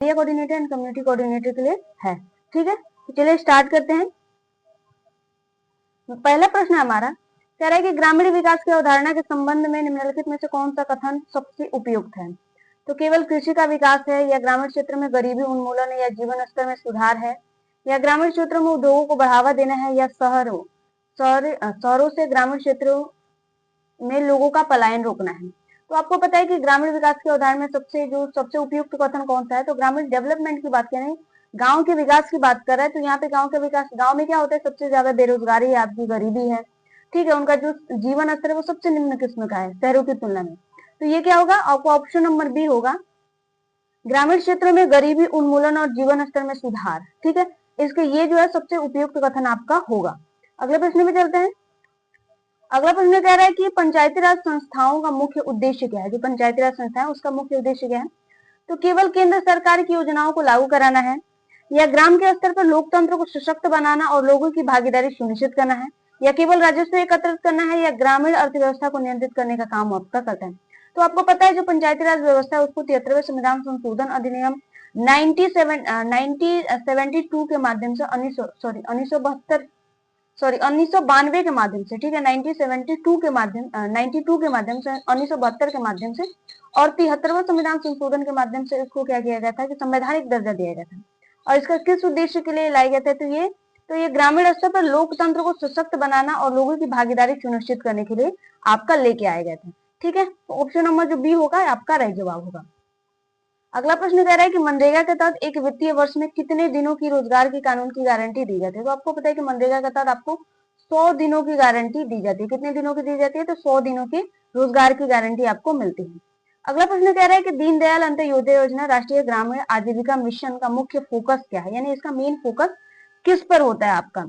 Area coordinator and community coordinator के लिए है। ठीक है, तो चलिए स्टार्ट करते हैं। पहला प्रश्न हमारा कह रहा है कि ग्रामीण विकास की अवधारणा के संबंध में निम्नलिखित में से कौन सा कथन सबसे उपयुक्त है? तो केवल कृषि का विकास है, या ग्रामीण क्षेत्र में गरीबी उन्मूलन या जीवन स्तर में सुधार है, या ग्रामीण क्षेत्रों में उद्योगों को बढ़ावा देना है, या शहरों से ग्रामीण क्षेत्रों में लोगों का पलायन रोकना है। तो आपको पता है कि ग्रामीण विकास की अवधारणा में सबसे उपयुक्त कथन कौन सा है? तो ग्रामीण डेवलपमेंट की बात करें, गांव के विकास की बात कर रहा है। तो यहाँ पे गांव का विकास, गांव में क्या होता है? सबसे ज्यादा बेरोजगारी है, आपकी गरीबी है। ठीक है, उनका जो जीवन स्तर है वो सबसे निम्न किस्म का है शहरों की तुलना में। तो ये क्या होगा? आपको ऑप्शन नंबर बी होगा, ग्रामीण क्षेत्रों में गरीबी उन्मूलन और जीवन स्तर में सुधार। ठीक है, इसके ये जो है सबसे उपयुक्त कथन आपका होगा। अगले प्रश्न में चलते हैं। अगला प्रश्न कह रहा है कि पंचायती राज संस्थाओं का मुख्य उद्देश्य क्या है? जो पंचायती राज संस्था है उसका मुख्य उद्देश्य क्या है? तो केवल केंद्र सरकार की योजनाओं को लागू कराना है, या ग्राम के स्तर पर लोकतंत्र को सशक्त बनाना और लोगों की भागीदारी सुनिश्चित करना है, या केवल राजस्व एकत्रित करना है, या ग्रामीण अर्थव्यवस्था को नियंत्रित करने का काम आपका करता है। तो आपको पता है जो पंचायती राज व्यवस्था है उसको 73वें संविधान संशोधन अधिनियम 1972 के माध्यम से 1992 के माध्यम से, ठीक है, 1972 के माध्यम 92 के माध्यम से, 1972 के माध्यम से और 73वां संविधान संशोधन के माध्यम से इसको क्या किया गया था कि संवैधानिक दर्जा दिया गया था। और इसका किस उद्देश्य के लिए लाया गया था? तो ये ग्रामीण स्तर पर लोकतंत्र को सशक्त बनाना और लोगों की भागीदारी सुनिश्चित करने के लिए आपका लेके आया गया था। ठीक है, तो ऑप्शन नंबर जो बी होगा आपका राइट जवाब होगा। अगला प्रश्न कह रहा है कि मनरेगा के तहत एक वित्तीय वर्ष में कितने दिनों की रोजगार की कानून की गारंटी दी जाती है? तो आपको पता है कि मनरेगा के तहत आपको 100 दिनों की गारंटी दी जाती है। कितने दिनों की दी जाती है? तो 100 दिनों की रोजगार की गारंटी आपको मिलती है। अगला प्रश्न कह रहा है कि दीनदयाल अंत्योदय योजना राष्ट्रीय ग्रामीण आजीविका मिशन का मुख्य फोकस क्या है? यानी इसका मेन फोकस किस पर होता है आपका?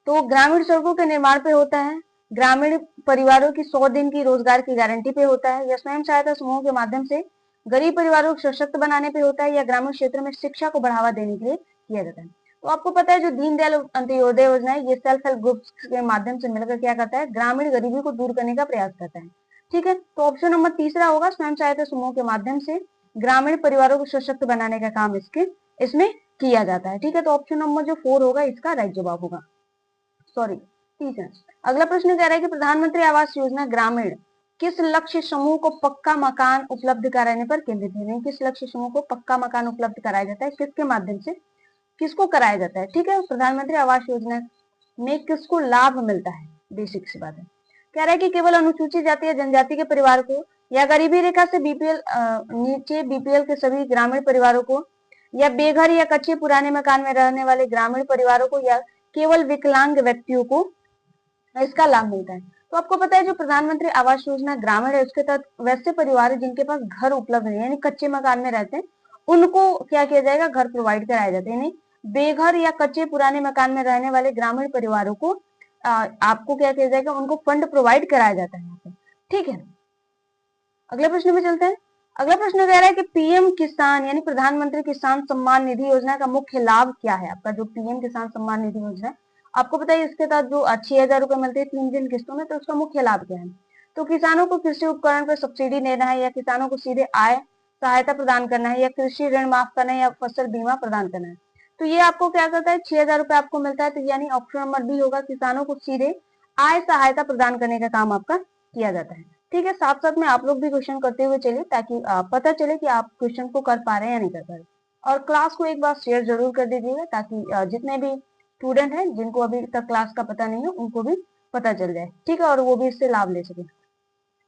तो ग्रामीण सड़कों के निर्माण पे होता है, ग्रामीण परिवारों की 100 दिन की रोजगार की गारंटी पे होता है, या स्वयं सहायता समूह के माध्यम से गरीब परिवारों को सशक्त बनाने पे होता है, या ग्रामीण क्षेत्र में शिक्षा को बढ़ावा देने के लिए किया जाता है। तो आपको पता है जो दीनदयाल अंत्योदय योजना है ये सेल्फ हेल्प ग्रुप्स के माध्यम से मिलकर क्या करता है? ग्रामीण गरीबी को दूर करने का प्रयास करता है। ठीक है, तो ऑप्शन नंबर तीसरा होगा, स्वयं सहायता समूह के माध्यम से ग्रामीण परिवारों को सशक्त बनाने का काम इसमें किया जाता है। ठीक है, तो ऑप्शन नंबर जो 4 होगा इसका राइट जवाब होगा। तीसरा अगला प्रश्न कह रहा है कि प्रधानमंत्री आवास योजना ग्रामीण किस लक्ष्य समूह को पक्का मकान उपलब्ध कराने पर केंद्रित है? किस लक्ष्य समूह को पक्का मकान उपलब्ध कराया जाता है? किसके माध्यम से किसको कराया जाता है? ठीक है, प्रधानमंत्री आवास योजना में किसको लाभ मिलता है? बेसिक सी बात है। कह रहा है कि केवल अनुसूचित जाति या जनजाति के परिवार को, या गरीबी रेखा से बीपीएल नीचे बीपीएल के सभी ग्रामीण परिवारों को, या बेघर या कच्चे पुराने मकान में रहने वाले ग्रामीण परिवारों को, या केवल विकलांग व्यक्तियों को इसका लाभ मिलता है। तो आपको पता है जो प्रधानमंत्री आवास योजना ग्रामीण है उसके तहत वैसे परिवार है जिनके पास घर उपलब्ध नहीं है, यानी कच्चे मकान में रहते हैं, उनको क्या किया जाएगा? घर प्रोवाइड कराया जाता है। यानी बेघर या कच्चे पुराने मकान में रहने वाले ग्रामीण परिवारों को आपको क्या किया जाएगा? उनको फंड प्रोवाइड कराया जाता है यहाँ पे। ठीक है, अगले प्रश्न में चलते हैं। अगला प्रश्न कह रहा है कि पीएम किसान यानी प्रधानमंत्री किसान सम्मान निधि योजना का मुख्य लाभ क्या है? आपका जो पीएम किसान सम्मान निधि योजना है, आपको पता है इसके तहत जो 6,000 रुपए मिलते हैं 3 दिन किस्तों में, तो उसका मुख्य लाभ क्या है? तो किसानों को कृषि उपकरण पर सब्सिडी देना है, या किसानों को सीधे आय सहायता प्रदान करना है, या कृषि ऋण माफ करना है, या फसल बीमा प्रदान करना है। तो ये आपको क्या करता है? 6,000 रुपए आपको मिलता है। तो यानी ऑप्शन नंबर बी होगा, किसानों को सीधे आय सहायता प्रदान करने का काम आपका किया जाता है। ठीक है, साथ साथ में आप लोग भी क्वेश्चन करते हुए चलिए ताकि पता चले कि आप क्वेश्चन को कर पा रहे हैं या नहीं कर पा रहे। और क्लास को एक बार शेयर जरूर कर दीजिएगा ताकि जितने भी स्टूडेंट हैं जिनको अभी तक क्लास का पता नहीं है उनको भी पता चल जाए। ठीक है, और वो भी इससे लाभ ले सके।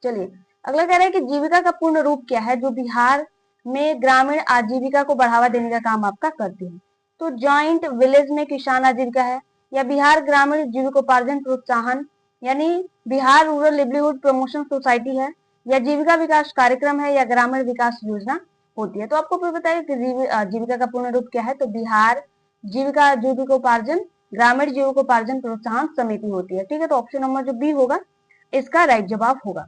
चलिए, अगला कह रहा है कि जीविका का पूर्ण रूप क्या है जो बिहार में ग्रामीण आजीविका को बढ़ावा देने का काम आपका करती है? तो ज्वाइंट विलेज में किसान आजीविका है, या बिहार ग्रामीण जीविकोपार्जन प्रोत्साहन यानी Bihar rural livelihood promotion society है, या जीविका विकास कार्यक्रम है, या ग्रामीण विकास योजना होती है। तो आपको फिर बताइए कि जीविका का पूर्ण रूप क्या है? तो बिहार जीविकोपार्जन ग्रामीण जीविकोपार्जन प्रोत्साहन समिति होती है। ठीक है, तो ऑप्शन नंबर जो बी होगा इसका राइट जवाब होगा।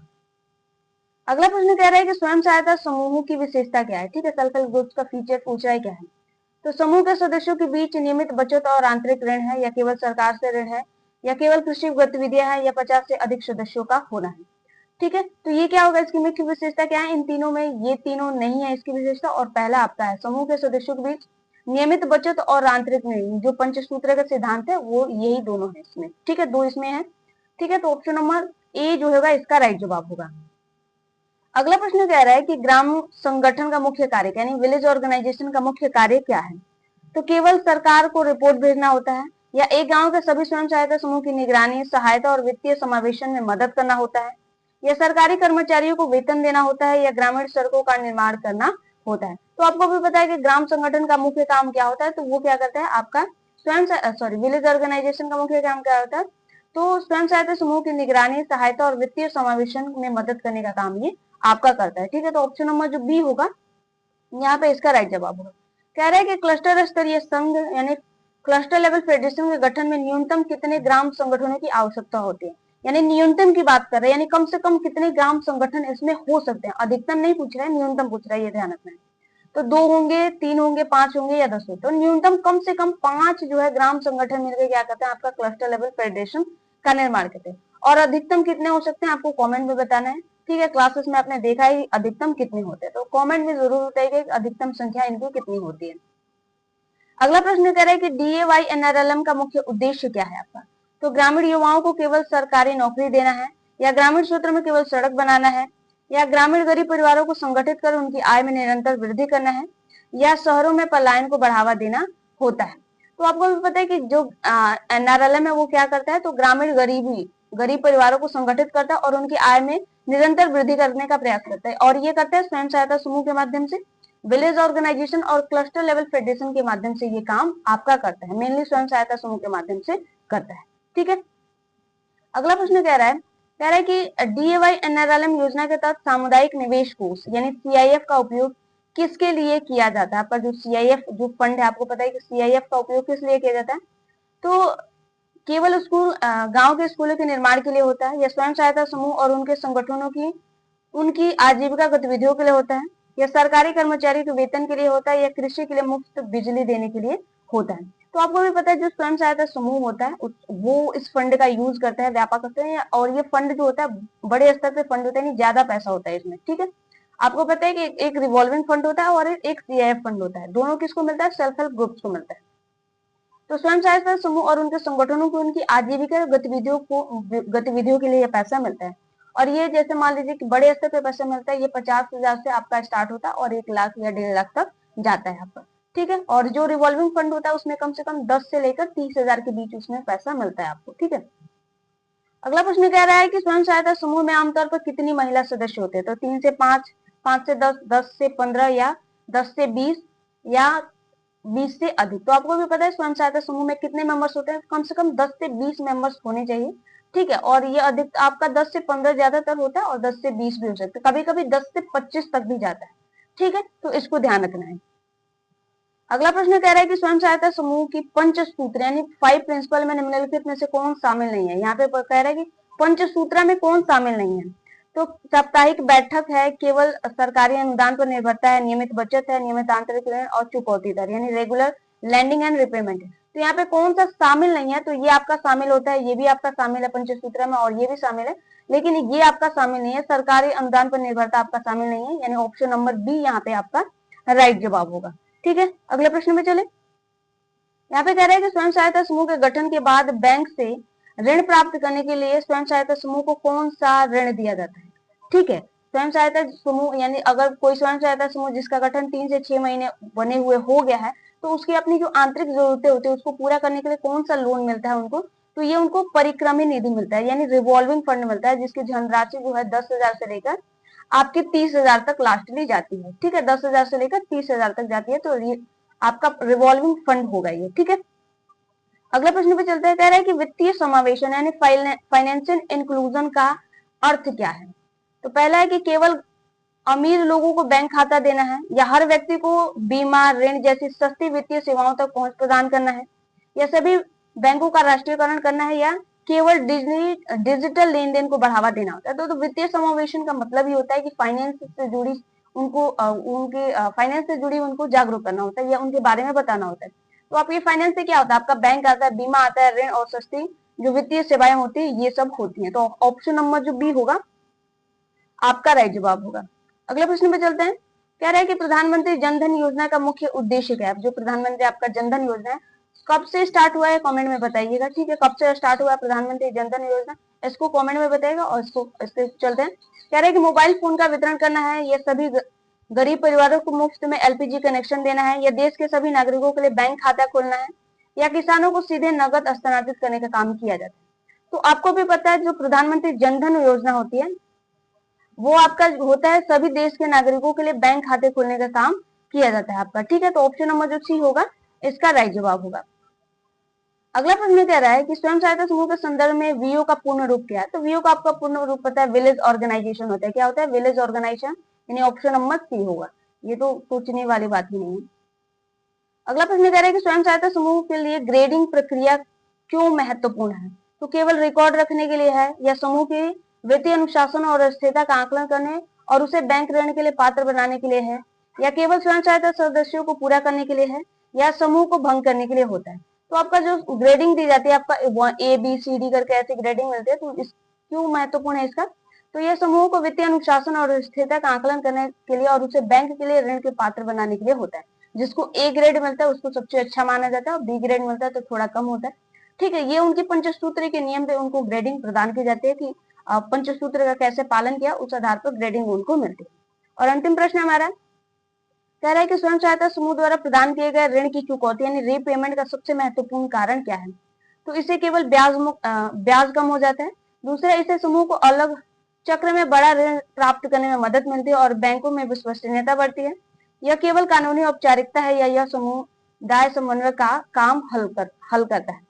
अगला प्रश्न कह रहा है कि स्वयं सहायता समूहों की विशेषता क्या है? ठीक है, सेल्फ हेल्प ग्रुप्स का फीचर पूछ रहा है क्या है? तो समूह के सदस्यों के बीच नियमित बचत और आंतरिक ऋण है, या केवल सरकार से ऋण है, या केवल कृषि गतिविधियां हैं, या 50 से अधिक सदस्यों का होना है। ठीक है, तो ये क्या होगा, इसकी मुख्य विशेषता क्या है, इन तीनों में ये तीनों नहीं है इसकी विशेषता। और पहला आपका है समूह के सदस्यों के बीच नियमित बचत और आंतरिक निर्णय, जो पंचसूत्र का सिद्धांत है वो यही दोनों है इसमें। ठीक है, दो इसमें है। ठीक है, तो ऑप्शन नंबर ए जो होगा इसका राइट जवाब होगा। अगला प्रश्न कह रहा है कि ग्राम संगठन का मुख्य कार्य यानी विलेज ऑर्गेनाइजेशन का मुख्य कार्य क्या है। तो केवल सरकार को रिपोर्ट भेजना होता है, या एक गांव के सभी स्वयं सहायता समूह की निगरानी, सहायता और वित्तीय समावेशन में मदद करना होता है, या सरकारी कर्मचारियों को वेतन देना होता है, या ग्रामीण सड़कों का निर्माण करना होता है। तो आपको भी पता है कि ग्राम संगठन का मुख्य काम क्या होता है, तो वो क्या करता है आपका विलेज ऑर्गेनाइजेशन का मुख्य काम क्या होता है, तो स्वयं सहायता समूह की निगरानी, सहायता और वित्तीय समावेशन में मदद करने का काम ये आपका करता है। ठीक है, तो ऑप्शन नंबर जो बी होगा यहाँ पे इसका राइट जवाब होगा। कह रहा है कि क्लस्टर स्तरीय संघ यानी क्लस्टर लेवल फेडरेशन के गठन में न्यूनतम कितने ग्राम संगठनों की आवश्यकता होती है, यानी न्यूनतम की बात कर रहे हैं, यानी कम से कम कितने ग्राम संगठन इसमें हो सकते हैं। अधिकतम नहीं पूछ रहा है, न्यूनतम पूछ रहा है, ये ध्यान रखना है। तो 2 होंगे, 3 होंगे, 5 होंगे या 10 होंगे। तो न्यूनतम कम से कम 5 जो है ग्राम संगठन मिलकर क्या करते हैं आपका क्लस्टर लेवल फेडरेशन का निर्माण करते हैं। और अधिकतम कितने हो सकते हैं आपको कमेंट में बताना है। ठीक है, क्लासेस में आपने देखा ही अधिकतम कितने होते हैं, तो कमेंट में जरूर बताइए अधिकतम संख्या इनकी कितनी होती है। अगला प्रश्न कह रहा है कि DAY NRLM का मुख्य उद्देश्य क्या है आपका। तो ग्रामीण युवाओं को केवल सरकारी नौकरी देना है, या ग्रामीण क्षेत्र में केवल सड़क बनाना है, या ग्रामीण गरीब परिवारों को संगठित कर उनकी आय में निरंतर वृद्धि करना है, या शहरों में पलायन को बढ़ावा देना होता है। तो आपको भी पता है कि जो NRLM है वो क्या करता है, तो ग्रामीण गरीब परिवारों को संगठित करता है और उनकी आय में निरंतर वृद्धि करने का प्रयास करता है। और ये करता है स्वयं सहायता समूह के माध्यम से, विलेज ऑर्गेनाइजेशन और क्लस्टर लेवल फेडरेशन के माध्यम से ये काम आपका करता है, मेनली स्वयं सहायता समूह के माध्यम से करता है। ठीक है, अगला प्रश्न कह रहा है कि DAY NRLM योजना के तहत सामुदायिक निवेश कोष यानी CIF का उपयोग किसके लिए किया जाता है। आपका जो CIF जो फंड है, आपको पता है कि CIF का उपयोग किस लिए किया जाता है, तो केवल स्कूल गांव के स्कूलों के निर्माण के लिए होता है, या स्वयं सहायता समूह और उनके संगठनों की उनकी आजीविका गतिविधियों के लिए होता है, या सरकारी कर्मचारी के वेतन के लिए होता है, या कृषि के लिए मुफ्त बिजली देने के लिए होता है। तो आपको भी पता है जो स्वयं सहायता समूह होता है वो इस फंड का यूज करता है व्यापक करते हैं, और ये फंड जो होता है बड़े स्तर पे फंड होता है, ज्यादा पैसा होता है इसमें। ठीक है, आपको पता है कि एक रिवॉल्विंग फंड होता है और एक CIF फंड होता है, दोनों किसको मिलता है, सेल्फ हेल्प ग्रुप्स को मिलता है। तो स्वयं सहायता समूह और उनके संगठनों को उनकी आजीविका गतिविधियों के लिए पैसा मिलता है। और ये जैसे मान लीजिए कि बड़े स्तर पे पैसा मिलता है, ये 50,000 से आपका स्टार्ट होता है और 1 लाख या 1.5 लाख तक जाता है आपका। ठीक है, और जो रिवॉल्विंग फंड होता है उसमें कम से कम 10 से लेकर 30,000 के बीच उसमें पैसा मिलता है आपको। ठीक है, अगला प्रश्न कह रहा है कि स्वयं सहायता समूह में आमतौर पर कितनी महिला सदस्य होते हैं। तो 3 से 5, 5 से 10, 10 से 15 या 10 से 20 या 20 से अधिक। तो आपको भी पता है स्वयं सहायता समूह में कितने मेंबर्स होते हैं, कम से कम 10 से 20 मेंबर्स होने चाहिए। ठीक है, और ये अधिक आपका 10 से 15 ज्यादातर होता है और 10 से 20 भी हो सकता है, कभी कभी 10 से 25 तक भी जाता है। ठीक है, तो इसको ध्यान रखना है। अगला प्रश्न कह रहा है कि स्वयं सहायता समूह की पंचसूत्र यानी 5 प्रिंसिपल में निम्नलिखित में से कौन शामिल नहीं है। यहाँ पे कह रहा है कि पंचसूत्र में कौन शामिल नहीं है। तो साप्ताहिक बैठक है, केवल सरकारी अनुदान पर निर्भरता है, नियमित बचत है, नियमित आंतरिक ऋण और चुकौती दर यानी रेगुलर लैंडिंग एंड रिपेमेंट है। तो यहाँ पे कौन सा शामिल नहीं है, तो ये आपका शामिल होता है, ये भी आपका शामिल है पंचसूत्र में, और ये भी शामिल है, लेकिन ये आपका शामिल नहीं है, सरकारी अनुदान पर निर्भरता आपका शामिल नहीं है, यानी ऑप्शन नंबर बी यहाँ पे आपका राइट जवाब होगा। ठीक है, अगले प्रश्न में चले। यहाँ पे कह रहा है कि स्वयं सहायता समूह के गठन के बाद बैंक से ऋण प्राप्त करने के लिए स्वयं सहायता समूह को कौन सा ऋण दिया जाता है। ठीक है, स्वयं सहायता समूह यानी अगर कोई स्वयं सहायता समूह जिसका गठन 3 से 6 महीने बने हुए हो गया है, तो उसकी अपनी जो आंतरिक जरूरतें होती है उसको पूरा करने के लिए कौन सा लोन मिलता है उनको, तो ये उनको परिक्रमी निधि मिलता है, यानी रिवॉल्विंग फंड मिलता है, जिसकी धनराशि जो है 10,000 से लेकर आपके 30,000 तक लास्टली जाती है। ठीक है, 10,000 से लेकर 30,000 तक जाती है, तो ये आपका रिवॉल्विंग फंड होगा ये। ठीक है, अगला प्रश्न पे चलते हैं। कह रहा है कि वित्तीय समावेशन यानी फाइनेंशियल इंक्लूजन का अर्थ क्या है। तो पहला है कि केवल अमीर लोगों को बैंक खाता देना है, या हर व्यक्ति को बीमा ऋण जैसी सस्ती वित्तीय सेवाओं तक पहुंच प्रदान करना है, या सभी बैंकों का राष्ट्रीयकरण करना है, या केवल डिजिटल लेन देन को बढ़ावा देना होता है। तो वित्तीय समावेशन का मतलब ही होता है कि फाइनेंस से जुड़ी उनको उनके फाइनेंस से जुड़ी उनको जागरूक करना होता है, या उनके बारे में बताना होता है। तो आपके फाइनेंस से क्या होता है, आपका बैंक आता है, बीमा आता है, ऋण और सस्ती जो वित्तीय सेवाएं होती है ये सब होती है। तो ऑप्शन नंबर जो बी होगा आपका राइट जवाब होगा। अगले प्रश्न पे चलते हैं। कह रहा है कि प्रधानमंत्री जनधन योजना का मुख्य उद्देश्य क्या है। जो प्रधानमंत्री आपका जनधन योजना है कब से स्टार्ट हुआ है कमेंट में बताइएगा। ठीक है, कब से स्टार्ट हुआ है प्रधानमंत्री जनधन योजना, इसको कमेंट में बताइएगा। और इसके चलते हैं। कह रहे हैं कि मोबाइल फोन का वितरण करना है, या सभी गरीब परिवारों को मुफ्त में एलपीजी कनेक्शन देना है, या देश के सभी नागरिकों के लिए बैंक खाता खोलना है, या किसानों को सीधे नकद हस्तांतरित करने का काम किया जाता है। तो आपको भी पता है जो प्रधानमंत्री जनधन योजना होती है वो आपका होता है सभी देश के नागरिकों के लिए बैंक खाते खोलने का काम किया जाता है आपका। ठीक है, तो ऑप्शन नंबर जो सी होगा इसका राइट जवाब होगा। अगला प्रश्न कह रहा है कि स्वयं सहायता समूह के संदर्भ में वीओ का पूर्ण रूप क्या है। तो वीओ का आपका पूर्ण रूप पता है, विलेज ऑर्गेनाइजेशन होता है। क्या होता है? विलेज ऑर्गेनाइजेशन, यानी ऑप्शन नंबर सी होगा। ये तो सोचने वाली बात ही नहीं है। अगला प्रश्न कह रहा है कि स्वयं सहायता समूह के लिए ग्रेडिंग प्रक्रिया क्यों महत्वपूर्ण है। तो केवल रिकॉर्ड रखने के लिए है, या समूह की वित्तीय अनुशासन और स्थिरता का आकलन करने और उसे बैंक ऋण के लिए पात्र बनाने के लिए है, या केवल स्वयं सहायता सदस्यों को पूरा करने के लिए है, या समूह को भंग करने के लिए होता है। तो आपका जो ग्रेडिंग दी जाती है आपका ए बी सी डी करके ऐसे ग्रेडिंग मिलती है, तो क्यों महत्वपूर्ण है इसका। तो यह समूह को वित्तीय अनुशासन और स्थिरता का आकलन करने के लिए और उसे बैंक के लिए ऋण के पात्र बनाने के लिए होता है। जिसको ए ग्रेड मिलता है उसको सबसे अच्छा माना जाता है, और बी ग्रेड मिलता है तो थोड़ा कम होता है। ठीक है, ये उनकी पंचसूत्री के नियम पे उनको ग्रेडिंग प्रदान की जाती है कि पंचसूत्र का कैसे पालन किया उस आधार पर ग्रेडिंग उनको मिलती है। और अंतिम प्रश्न हमारा कह रहा है कि स्वयं सहायता समूह द्वारा प्रदान किए गए ऋण की चुकौती यानी रीपेमेंट का सबसे महत्वपूर्ण कारण क्या है। तो इसे केवल ब्याज कम हो जाता है। दूसरा, इसे समूह को अलग चक्र में बड़ा ऋण प्राप्त करने में मदद मिलती है और बैंकों में विश्वसनीयता बढ़ती है। यह केवल कानूनी औपचारिकता है, या यह समुदाय समन्वय का काम हल करता है।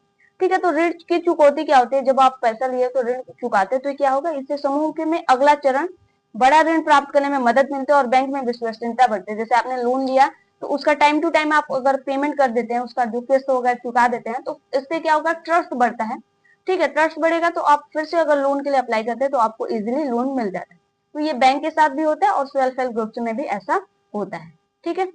ठीक है, तो ऋण की चुकौती क्या होती है। जब आप पैसा लिए तो ऋण चुकाते तो क्या होगा, इससे समूह के में अगला चरण बड़ा ऋण प्राप्त करने में मदद मिलती है और बैंक में विश्वसनीयता बढ़ती है। जैसे आपने लोन लिया तो उसका टाइम टू टाइम आप अगर पेमेंट कर देते हैं, उसका जो किस्त होगा चुका देते हैं, तो इससे क्या होगा, ट्रस्ट बढ़ता है। ठीक है, ट्रस्ट बढ़ेगा तो आप फिर से अगर लोन के लिए अप्लाई करते हैं तो आपको इजीली लोन मिल जाता है। तो ये बैंक के साथ भी होता है और सेल्फ हेल्प ग्रुप्स में भी ऐसा होता है। ठीक है,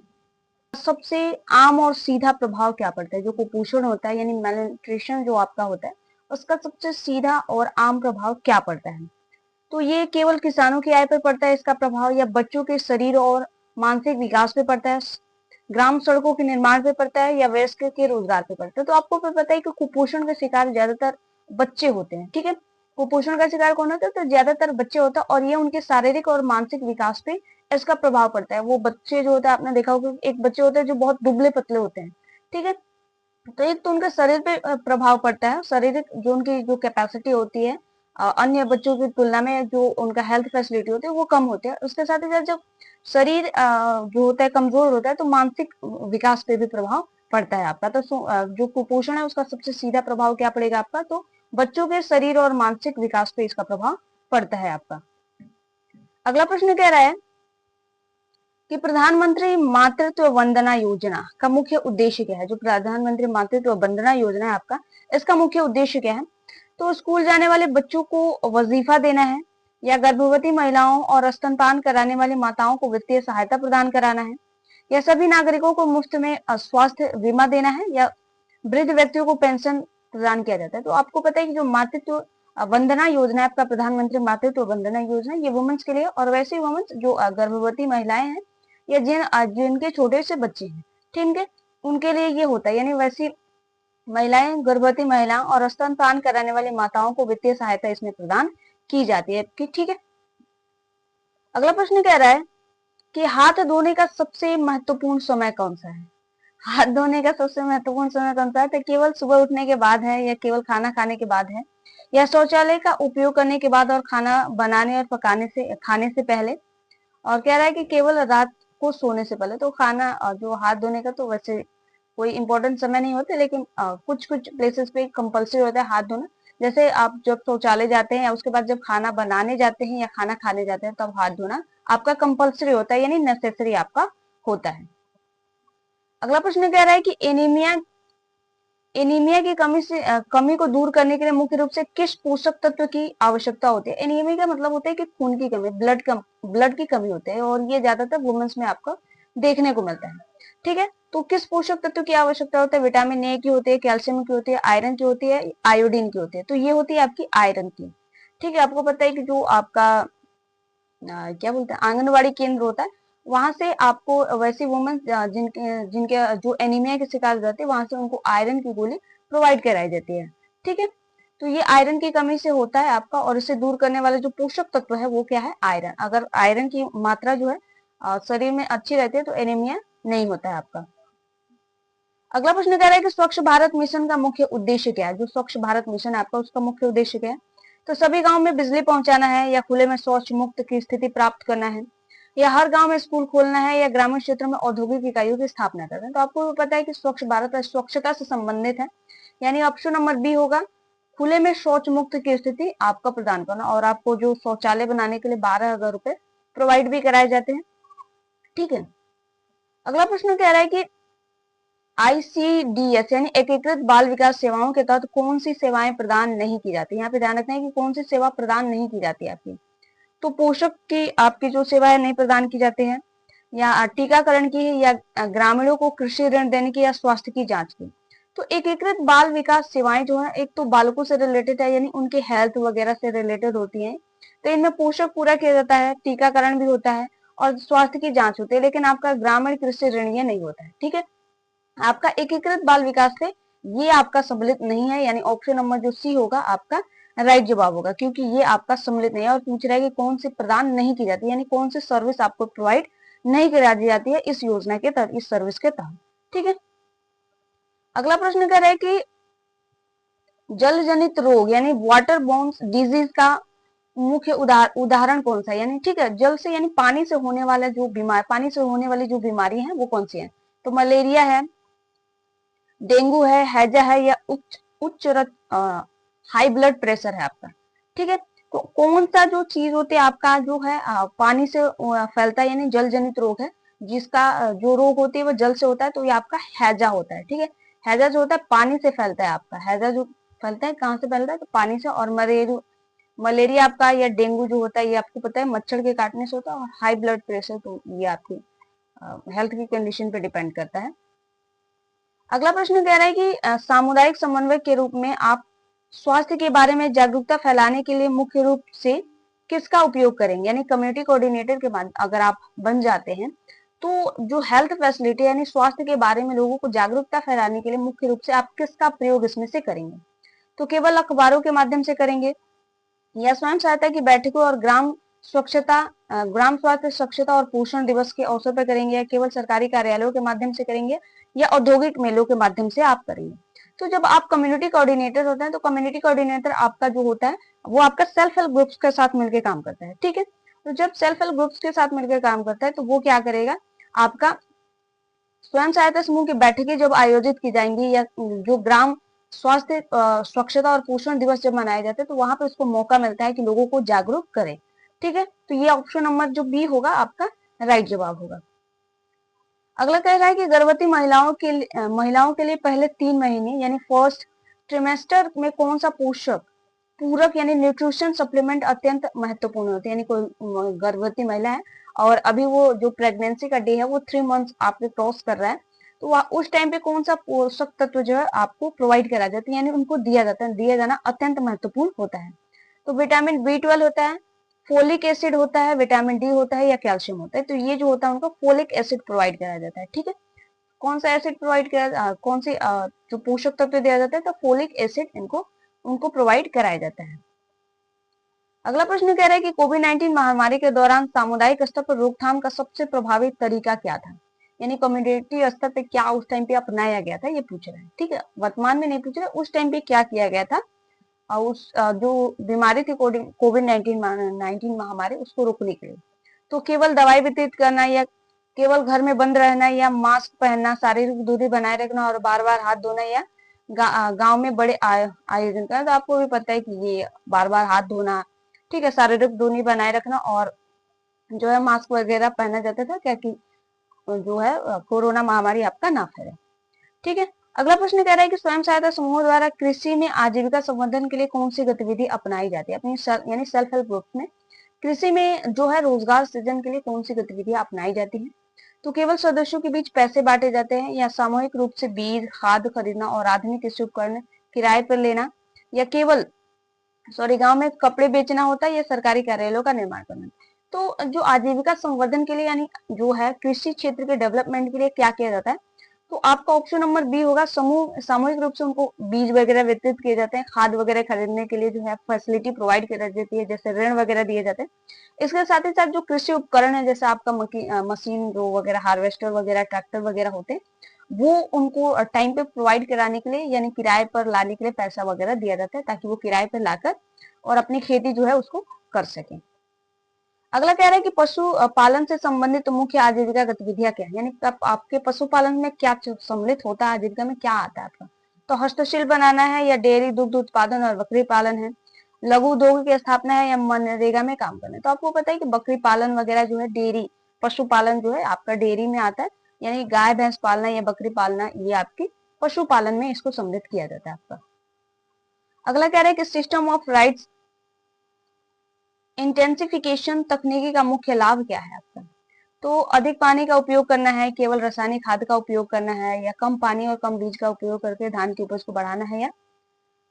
सबसे आम और सीधा प्रभाव क्या पड़ता है। जो कुपोषण होता है यानी मैलन्यूट्रिशन जो आपका होता है उसका सबसे सीधा और आम प्रभाव क्या पड़ता है। तो ये केवल किसानों की आय पर पड़ता है इसका प्रभाव, या बच्चों के शरीर और मानसिक विकास पे पड़ता है, ग्राम सड़कों के निर्माण पे पड़ता है, या वयस्क के रोजगार पे पड़ता है। तो आपको पता है कि कुपोषण का शिकार ज्यादातर बच्चे होते हैं। ठीक है, कुपोषण का शिकार कौन होता है, तो ज्यादातर बच्चे होता है, और ये उनके शारीरिक और मानसिक विकास पे इसका प्रभाव पड़ता है। वो बच्चे जो होता है आपने देखा होगा, एक बच्चे होते हैं जो बहुत दुबले पतले होते हैं। ठीक है, तो एक तो उनके शरीर पे प्रभाव पड़ता है, शारीरिक जो उनकी जो कैपेसिटी होती है अन्य बच्चों की तुलना में जो उनका हेल्थ फैसिलिटी होती है वो कम होती है। उसके साथ ही साथ जब शरीर जो होता है कमजोर होता है तो मानसिक विकास पे भी प्रभाव पड़ता है आपका। तो जो कुपोषण है उसका सबसे सीधा प्रभाव क्या पड़ेगा आपका, तो बच्चों के शरीर और मानसिक विकास पे इसका प्रभाव पड़ता है आपका। अगला प्रश्न कह रहा है कि प्रधानमंत्री मातृत्व वंदना योजना का मुख्य उद्देश्य क्या है। जो प्रधानमंत्री मातृत्व वंदना योजना है आपका, इसका मुख्य उद्देश्य क्या है। तो स्कूल जाने वाले बच्चों को वजीफा देना है, या गर्भवती महिलाओं और स्तनपान कराने वाली माताओं को वित्तीय सहायता प्रदान कराना है, या सभी नागरिकों को मुफ्त में स्वास्थ्य बीमा देना है, या वृद्ध व्यक्तियों को पेंशन प्रदान किया जाता है। तो आपको पता है कि जो मातृत्व वंदना योजना है आपका, प्रधानमंत्री मातृत्व वंदना योजना, ये वुमेन्स के लिए, और वैसे वुमेन्स जो गर्भवती महिलाएं हैं या जिनके छोटे से बच्चे हैं, ठीक है, उनके लिए ये होता है। यानी वैसी महिलाएं, गर्भवती महिलाओं और स्तनपान कराने वाली माताओं को वित्तीय सहायता इसमें प्रदान की जाती है। ठीक है, अगला प्रश्न कह रहा है कि हाथ धोने का सबसे महत्वपूर्ण समय कौन सा है। हाथ धोने का सबसे महत्वपूर्ण समय कौन सा है, तो केवल सुबह उठने के बाद है, या केवल खाना खाने के बाद है, या शौचालय का उपयोग करने के बाद, और खाना बनाने और खाने से पहले, और कह रहा है कि केवल रात को सोने से पहले। तो खाना जो हाथ धोने का तो वैसे कोई इंपॉर्टेंट समय नहीं होता, लेकिन कुछ कुछ प्लेसेस पे कंपल्सरी होता है हाथ धोना। जैसे आप जब शौचालय जाते हैं या उसके बाद जब खाना बनाने जाते हैं या खाना खाने जाते हैं तब हाथ धोना आपका कंपल्सरी होता है, यानी नेसेसरी आपका होता है। अगला प्रश्न कह रहा है कि एनीमिया की कमी को दूर करने के लिए मुख्य रूप से किस पोषक तत्व की आवश्यकता होती है। एनीमिया का मतलब होता है कि खून की कमी, ब्लड की कमी होती है, और ये ज्यादातर वुमेन्स में आपको देखने को मिलता है। ठीक है, तो किस पोषक तत्व की आवश्यकता होती है, विटामिन ए की होती है, कैल्शियम की होती है, आयरन की होती है, आयोडीन की होती है। तो ये होती है आपकी आयरन की। ठीक है, आपको पता है कि जो आपका क्या बोलते हैं, आंगनवाड़ी केंद्र होता है, वहां से आपको वैसी वुमेन जिनके जिनके जो एनीमिया के शिकार हो जाते हैं, वहां से उनको आयरन की गोली प्रोवाइड कराई जाती है। ठीक है, तो ये आयरन की कमी से होता है आपका, और इसे दूर करने वाले जो पोषक तत्व है वो क्या है, आयरन। अगर आयरन की मात्रा जो है शरीर में अच्छी रहती है तो एनीमिया नहीं होता है आपका। अगला प्रश्न कह रहा है कि स्वच्छ भारत मिशन का मुख्य उद्देश्य क्या है। जो स्वच्छ भारत मिशन है आपका, उसका मुख्य उद्देश्य क्या है, तो सभी गांव में बिजली पहुंचाना है, या खुले में शौच मुक्त की स्थिति प्राप्त करना है, या हर गांव में स्कूल खोलना है, या ग्रामीण क्षेत्रों में औद्योगिक इकाइयों की स्थापना करना है। तो आपको पता है कि स्वच्छ भारत स्वच्छता से संबंधित है, यानी ऑप्शन नंबर बी होगा, खुले में शौच मुक्त की स्थिति आपका प्रदान करना, और आपको जो शौचालय बनाने के लिए 12,000 रुपए प्रोवाइड भी कराए जाते हैं। ठीक है, अगला प्रश्न कह रहा है कि आईसीडीएस यानी एकीकृत बाल विकास सेवाओं के तहत कौन सी सेवाएं प्रदान नहीं की जाती है। यहाँ पे ध्यान रखना है कि कौन सी सेवा प्रदान नहीं की जाती है आपकी। तो पोषक की आपकी जो सेवाएं नहीं प्रदान की जाती है, या टीकाकरण की, या ग्रामीणों को कृषि ऋण देने की, या स्वास्थ्य की जांच की। तो एकीकृत बाल विकास सेवाएं जो है, एक तो बालकों से रिलेटेड है, यानी उनके हेल्थ वगैरह से रिलेटेड होती है, तो इनमें पोषक पूरा किया जाता है, टीकाकरण भी होता है, और स्वास्थ्य की जांच होती है, लेकिन आपका ग्रामीण कृषि ऋण ये नहीं होता है। ठीक है, आपका एकीकृत बाल विकास से ये आपका सम्मिलित नहीं है, यानी ऑप्शन नंबर जो सी होगा आपका राइट जवाब होगा, क्योंकि ये आपका सम्मिलित नहीं है। और पूछ रहा है कि कौन सी प्रदान नहीं की जाती है, यानी कौन सी सर्विस आपको प्रोवाइड नहीं कराई जाती है इस योजना के तहत, इस सर्विस के तहत। ठीक है, अगला प्रश्न कह रहा है कि जल जनित रोग यानी वाटर बोर्न डिजीज का मुख्य उदाहरण कौन सा है, यानी ठीक है, जल से यानी पानी से होने वाला जो बीमार, पानी से होने वाली जो बीमारी है वो कौन सी है। तो मलेरिया है, डेंगू है, हैजा है, या उच्च उच्च हाई ब्लड प्रेशर है आपका। ठीक है, तो कौन सा जो चीज होती है आपका जो है पानी से फैलता है, यानी जल जनित रोग है, जिसका जो रोग होती है वो जल से होता है, तो ये आपका हैजा होता है। ठीक है, हैजा जो होता है पानी से फैलता है आपका, हैजा जो फैलता है कहाँ से फैलता है, तो पानी से। और मलेरिया आपका या डेंगू जो होता है ये आपको पता है मच्छर के काटने से होता है। और हाई ब्लड प्रेशर तो ये आपकी हेल्थ की कंडीशन पे डिपेंड करता है। अगला प्रश्न कह रहा है कि सामुदायिक समन्वय के रूप में आप स्वास्थ्य के बारे में जागरूकता फैलाने के लिए मुख्य रूप से किसका उपयोग करेंगे, यानी कम्युनिटी कोऑर्डिनेटर के बाद अगर आप बन जाते हैं, तो जो हेल्थ फैसिलिटी यानी स्वास्थ्य के बारे में लोगों को जागरूकता फैलाने के लिए मुख्य रूप से आप किसका प्रयोग इसमें से करेंगे। तो केवल अखबारों के माध्यम से करेंगे, या स्वयं सहायता की बैठकों और ग्राम स्वास्थ्य स्वच्छता और पोषण दिवस के अवसर पर करेंगे, या केवल सरकारी कार्यालयों के माध्यम से करेंगे, या औद्योगिक मेलों के माध्यम से आप करेंगे। तो जब आप कम्युनिटी कोऑर्डिनेटर होते हैं, तो कम्युनिटी कोऑर्डिनेटर आपका जो होता है वो आपका सेल्फ हेल्प ग्रुप्स के साथ मिलकर काम करता है। ठीक है, तो जब सेल्फ हेल्प ग्रुप्स के साथ मिलकर काम करता है तो वो क्या करेगा, आपका स्वयं सहायता समूह की बैठकें जब आयोजित की जाएंगी, या जो ग्राम स्वास्थ्य स्वच्छता और पोषण दिवस जब मनाए जाते हैं, तो वहां पे उसको मौका मिलता है कि लोगों को जागरूक करे। ठीक है, तो ये ऑप्शन नंबर जो बी होगा आपका राइट जवाब होगा। अगला कह रहा है कि गर्भवती महिलाओं के लिए पहले 3 महीने यानी फर्स्ट ट्रिमेस्टर में कौन सा पोषक पूरक यानी न्यूट्रिशन सप्लीमेंट अत्यंत महत्वपूर्ण होते हैं। यानी कोई गर्भवती महिला है और अभी वो जो प्रेगनेंसी का डे है वो 3 मंथ्स आपके क्रॉस कर रहा है, तो उस टाइम पे कौन सा पोषक तत्व जो है आपको प्रोवाइड करा जाता है, यानी उनको दिया जाता है, दिया जाना अत्यंत महत्वपूर्ण होता है। तो विटामिन B12 होता है, फोलिक एसिड होता है, विटामिन डी होता है, या कैल्शियम होता है। तो ये जो होता है उनको फोलिक एसिड प्रोवाइड कराया जाता है। ठीक है, कौन सा एसिड प्रोवाइड करा कौन सी जो पोषक तत्व दिया जाता है, तो फोलिक एसिड इनको उनको प्रोवाइड कराया जाता है। अगला प्रश्न कह रहा है कि कोविड-19 महामारी के दौरान सामुदायिक स्तर पर रोकथाम का सबसे प्रभावी तरीका क्या था, यानी कम्युनिटी स्तर पे क्या उस टाइम पे अपनाया गया था, ये पूछ रहा है। ठीक है, वर्तमान में नहीं पूछ रहा, उस टाइम पे क्या किया गया था और उस जो बीमारी थी कोविड-19 महामारी उसको रोकने के लिए। तो केवल दवाई वितरित करना, या केवल घर में बंद रहना, या मास्क पहनना, शारीरिक दूरी बनाए रखना, और बार बार हाथ धोना, या गांव में बड़े आयोजन करना। तो आपको भी पता है कि ये बार बार हाथ धोना, ठीक है, शारीरिक दूरी बनाए रखना, और जो है मास्क वगैरह पहना जाता था क्या कि जो है कोरोना महामारी आपका ना फैले। ठीक है, अगला प्रश्न कह रहा है कि स्वयं सहायता समूह द्वारा कृषि में आजीविका संवर्धन के लिए कौन सी गतिविधि अपनाई जाती है, अपनी यानी सेल्फ हेल्प ग्रुप में कृषि में जो है रोजगार सृजन के लिए कौन सी गतिविधियां अपनाई जाती है। तो केवल सदस्यों के बीच पैसे बांटे जाते हैं, या सामूहिक रूप से बीज खाद खरीदना और आधुनिक कृषि उपकरण किराए पर लेना, या केवल गांव में कपड़े बेचना होता है, या सरकारी कार्यालयों का निर्माण करना। तो जो आजीविका संवर्धन के लिए यानी जो है कृषि क्षेत्र के डेवलपमेंट के लिए क्या किया जाता है, तो आपका ऑप्शन नंबर बी होगा, समूह सामूहिक रूप से उनको बीज वगैरह वितरित किए जाते हैं, खाद वगैरह खरीदने के लिए जो है फैसिलिटी प्रोवाइड की जाती है, जैसे ऋण वगैरह दिए जाते हैं। इसके साथ ही साथ जो कृषि उपकरण है, जैसे आपका मशीन जो वगैरह हार्वेस्टर वगैरह ट्रैक्टर वगैरह होते हैं, वो उनको टाइम पे प्रोवाइड कराने के लिए यानी किराए पर लाने के लिए पैसा वगैरह दिया जाता है, ताकि वो किराए पर लाकर और अपनी खेती जो है उसको कर सके। अगला कह रहा है कि पशु पालन से संबंधित मुख्य आजीविका गतिविधियां क्या है, यानी आपके पशुपालन में क्या सम्मिलित होता है, आजीविका में क्या आता है आपका। तो हस्तशिल्प बनाना है, या डेयरी दुग्ध उत्पादन और बकरी पालन है, लघु उद्योग की स्थापना है, या मनरेगा में काम करना है। तो आपको पता है कि बकरी पालन वगैरह जो है, डेयरी पशुपालन जो है आपका डेयरी में आता है, यानी गाय भैंस पालना या बकरी पालना, ये आपकी पशुपालन में इसको सम्मिलित किया जाता है आपका। अगला कह रहा है कि सिस्टम ऑफ राइट्स इंटेंसिफिकेशन तकनीकी का मुख्य लाभ क्या है आपका। तो अधिक पानी का उपयोग करना है, केवल रासायनिक खाद का उपयोग करना है, या कम पानी और कम बीज का उपयोग करके धान की उपज को बढ़ाना है,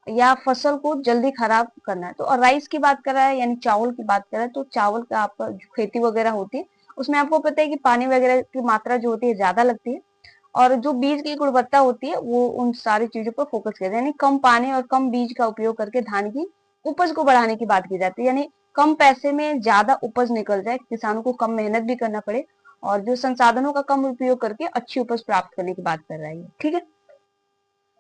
या फसल को जल्दी खराब करना है। तो और राइस की बात कर रहा है, यानी चावल की बात कर रहा है, तो चावल का आपका जो खेती वगैरह होती है उसमें आपको पता है कि पानी वगैरह की मात्रा जो होती है ज्यादा लगती है, और जो बीज की गुणवत्ता होती है वो उन सारी चीजों पर फोकस किया जाता है, यानी कम पानी और कम बीज का उपयोग करके धान की उपज को बढ़ाने की बात की जाती है, यानी कम पैसे में ज्यादा उपज निकल जाए, किसानों को कम मेहनत भी करना पड़े, और जो संसाधनों का कम उपयोग करके अच्छी उपज प्राप्त करने की बात कर रहा है, ठीक है।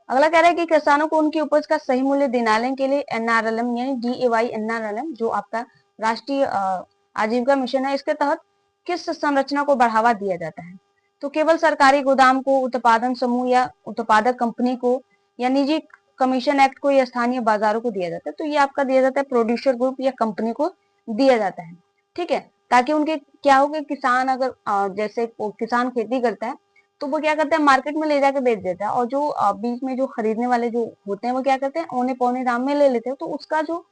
अगला कह रहा है कि किसानों को उनकी उपज का सही मूल्य दिलाने के लिए एनआरएलएम यानी DAY एनआरएलएम जो आपका राष्ट्रीय आजीविका मिशन है, इसके तहत किस संरचना को बढ़ावा दिया जाता है। तो केवल सरकारी गोदाम को, उत्पादन समूह या उत्पादक कंपनी को, या निजी कमीशन एक्ट को, या स्थानीय बाजारों को दिया जाता है। तो ये आपका दिया जाता है प्रोड्यूसर ग्रुप या कंपनी को दिया जाता है, ठीक है। ताकि उनके क्या हो कि किसान अगर जैसे किसान खेती करता है तो वो क्या करते हैं, मार्केट में ले जाकर बेच देता है, और जो बीच में जो खरीदने वाले जो होते हैं वो क्या करते हैं, औने पौने दाम में ले लेते हैं, तो उसका जो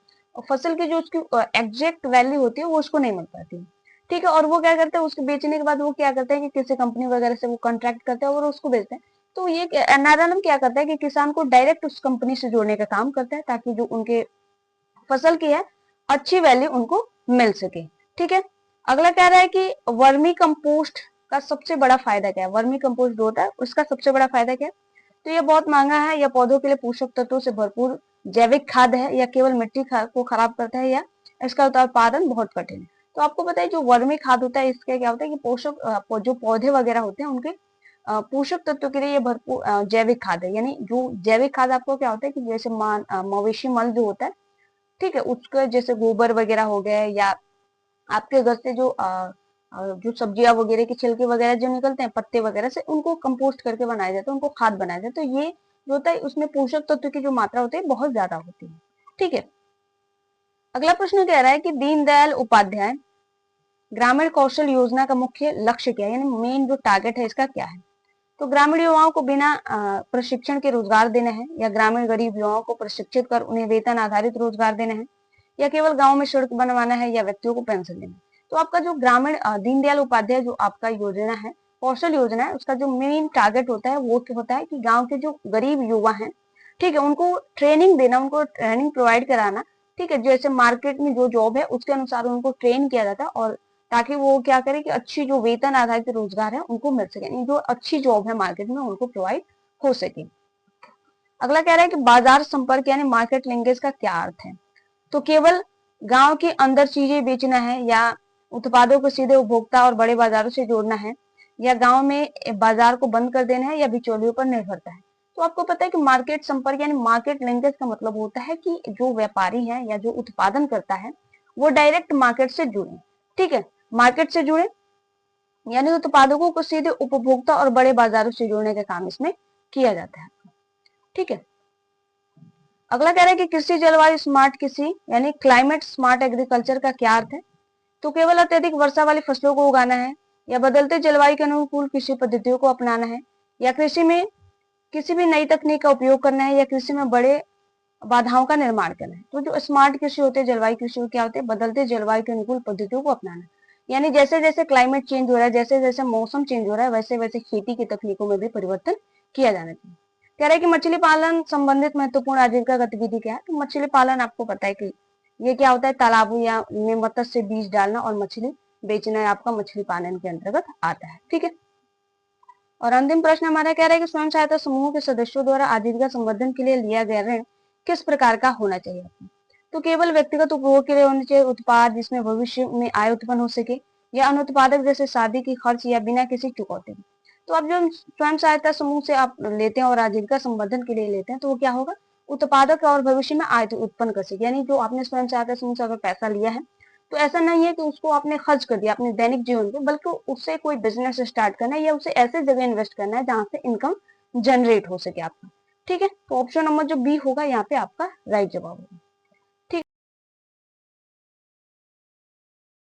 फसल की जो उसकी एग्जैक्ट वैल्यू होती है वो उसको नहीं मिल पाती, ठीक है। और वो क्या करते हैं, उसके बेचने के बाद वो क्या करते हैं कि किसी कंपनी वगैरह से वो कॉन्ट्रैक्ट करते हैं और उसको बेचते हैं। तो ये एनआरएलएम क्या करता है कि किसान को डायरेक्ट उस कंपनी से जोड़ने का काम करता है, ताकि जो उनके फसल की है अच्छी वैल्यू उनको मिल सके, ठीक है। अगला कह रहा है कि वर्मी कंपोस्ट का सबसे बड़ा फायदा क्या है। वर्मी कंपोस्ट जो होता है उसका सबसे बड़ा फायदा क्या है, तो ये बहुत महंगा है, या पौधों के लिए पोषक तत्वों से भरपूर जैविक खाद है, या केवल मिट्टी को खराब करता है, या इसका उत्पादन बहुत कठिन है। तो आपको पता है जो वर्मी खाद होता है इसके क्या होता है कि पोषक जो पौधे वगैरह होते हैं उनके पोषक तत्वों के लिए ये भरपूर जैविक खाद है। यानी जो जैविक खाद आपको क्या होता है कि जैसे मवेशी मल जो होता है, ठीक है, उसका जैसे गोबर वगैरह हो गया, या आपके घर से जो सब्जियां वगैरह के छिलके वगैरह जो निकलते हैं पत्ते वगैरह से, उनको कंपोस्ट करके बनाया जाता है, उनको खाद बनाया जाता है। तो ये जो होता है उसमें पोषक तत्व की जो मात्रा होती है बहुत ज्यादा होती है, ठीक है। अगला प्रश्न कह रहा है कि दीनदयाल उपाध्याय ग्रामीण कौशल योजना का मुख्य लक्ष्य क्या है, यानी मेन जो टारगेट है इसका क्या है। तो ग्रामीण युवाओं को बिना प्रशिक्षण के रोजगार देना है, या ग्रामीण गरीब युवाओं को प्रशिक्षित कर उन्हें वेतन आधारित रोजगार देना है, या केवल गांव में सड़क बनवाना है, या व्यक्तियों को पेंशन देना है। तो आपका जो ग्रामीण दीनदयाल उपाध्याय जो आपका योजना है, कौशल योजना है, उसका जो मेन टारगेट होता है वो क्या होता है कि गांव के जो गरीब युवा हैं, ठीक है, उनको ट्रेनिंग देना, उनको ट्रेनिंग प्रोवाइड कराना, ठीक है। जैसे मार्केट में जो जॉब है उसके अनुसार उनको ट्रेन किया जाता है, और ताकि वो क्या करे कि अच्छी जो वेतन आधारित रोजगार है उनको मिल सके, जो अच्छी जॉब है मार्केट में उनको प्रोवाइड हो सके। अगला कह रहा है कि बाजार संपर्क यानी मार्केट लिंकेज का क्या अर्थ है। तो केवल गांव के अंदर चीजें बेचना है, या उत्पादों को सीधे उपभोक्ता और बड़े बाजारों से जोड़ना है, या गांव में बाजार को बंद कर देना है, या बिचौलियों पर निर्भरता है। तो आपको पता है कि मार्केट संपर्क यानी मार्केट लिंकेज का मतलब होता है कि जो व्यापारी है या जो उत्पादन करता है वो डायरेक्ट मार्केट से जुड़े, ठीक है, मार्केट से जुड़े, यानी उत्पादकों को सीधे उपभोक्ता और बड़े बाजारों से जोड़ने का काम इसमें किया जाता है, ठीक है। अगला कह रहा है कि कृषि जलवायु स्मार्ट कृषि यानी क्लाइमेट स्मार्ट एग्रीकल्चर का क्या अर्थ है। तो केवल अत्यधिक वर्षा वाली फसलों को उगाना है, या बदलते जलवायु के अनुकूल कृषि पद्धतियों को अपनाना है, या कृषि में किसी भी नई तकनीक का उपयोग करना है, या कृषि में बड़े बाधाओं का निर्माण करना है। तो जो स्मार्ट कृषि होते हैं, जलवायु कृषि क्या होते हैं, बदलते जलवायु के अनुकूल पद्धतियों को अपनाना, यानी जैसे जैसे क्लाइमेट चेंज हो रहा है, जैसे जैसे मौसम चेंज हो रहा है, वैसे वैसे खेती की तकनीकों में भी परिवर्तन किया जाना चाहिए। कह रहा है कि मछली पालन संबंधित महत्वपूर्ण आजीविका गतिविधि क्या है। तो मछली पालन आपको पता है कि ये क्या होता है, तालाबों या में मत्स्य बीज डालना और मछली बेचना है, आपका मछली पालन के अंतर्गत आता है। ठीक है, और अंतिम प्रश्न हमारा कह रहा है कि स्वयं सहायता समूह के सदस्यों द्वारा आजीविका संवर्धन के लिए लिया गया ऋण किस प्रकार का होना चाहिए। तो केवल व्यक्तिगत उपभोग के लिए होना चाहिए, उत्पाद जिसमें भविष्य में आय उत्पन्न हो सके, या अनुत्पादक जैसे शादी की खर्च या बिना किसी चुकौती के। तो अब जो स्वयं सहायता समूह से आप लेते हैं और आजीविका संवर्धन के लिए लेते हैं, तो वो क्या होगा, उत्पादक और भविष्य में आय उत्पन्न कर सके। यानी जो आपने स्वयं सहायता समूह से अगर पैसा लिया है, तो ऐसा नहीं है कि उसको आपने खर्च कर दिया अपने दैनिक जीवन पे, बल्कि उससे कोई बिजनेस स्टार्ट करना है या उसे ऐसे जगह इन्वेस्ट करना है जहां से इनकम जनरेट हो सके आपका। ठीक है, तो ऑप्शन नंबर जो बी होगा यहाँ पे आपका राइट जवाब होगा।